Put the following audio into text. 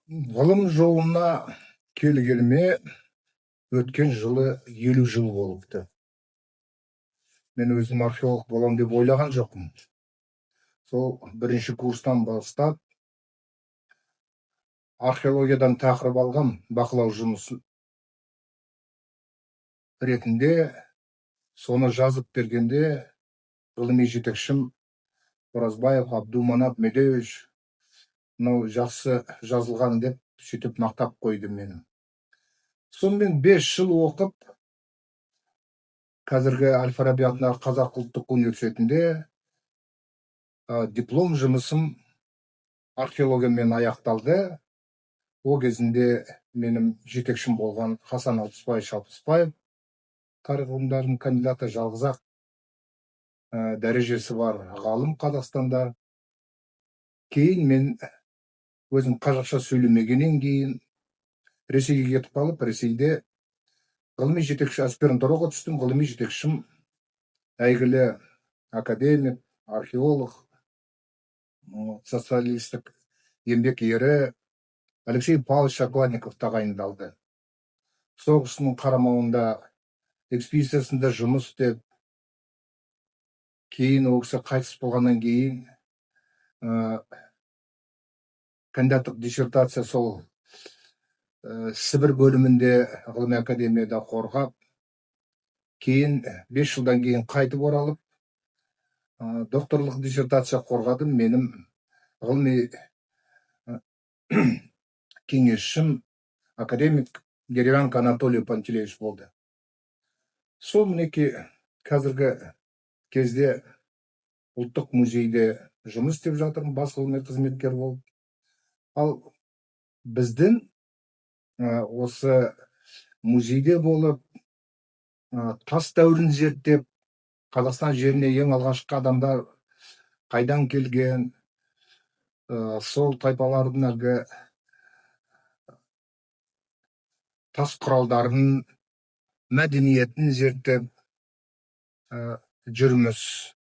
Ғылым жолына келгеніме өткен жылы 50 жыл болыпты. Мен өзім археолог болам деп ойлаған жоқпын. Сол бірінші курстан бастап археологиядан тақырып алған бақылау жұмысы ретінде соны жазып бергенде ғылыми жетекшім Оразбаев Абдуманап Медеуович мынау жақсы жазылған деп сөйтіп мақтап қойды мені. Сонымен 5 жыл оқып, қазіргі Әл-Фараби атындағы Қазақ ұлттық университетінде диплом жұмысым археологиямен аяқталды. О кезінде менің жетекшім болған Хасан Шалпысбаев, тарих ғылымдарының кандидаты, жалғыз-ақ дәрежесі бар ғалым Қазақстанда. Кейін мен өзім қазақша сөйлемегеннен кейін Ресейге кетіп қалып, Ресейде ғылыми жетекші аспирантураға түстім. Ғылыми жетекшім әйгілі академик, археолог, социалистік еңбек ері Алексей Павлович Шокладников тағайындалды. Соғысының қарамауында экспедициясында жұмыс істеп, кейін ол кісі қайтыс болғаннан кейін кандидаттық диссертация сол Сібір бөлімінде ғылыми академияда қорғап, кейін 5 жылдан кейін қайтып оралып, докторлық диссертация қорғадым. Менің ғылыми кеңесшім академик Деревянко Анатолий Пантелеевич болды. Сол мінекей қазіргі кезде ұлттық музейде жұмыс істеп жатырмын, бас ғылыми қызметкер болып. Ал біздің осы музейде болып, тас дәуірін зерттеп, Қазақстан жеріне ең алғашқы адамдар қайдан келген, сол тайпалардың әлгі тас құралдарын, мәдениетін зерттеп жүрміз.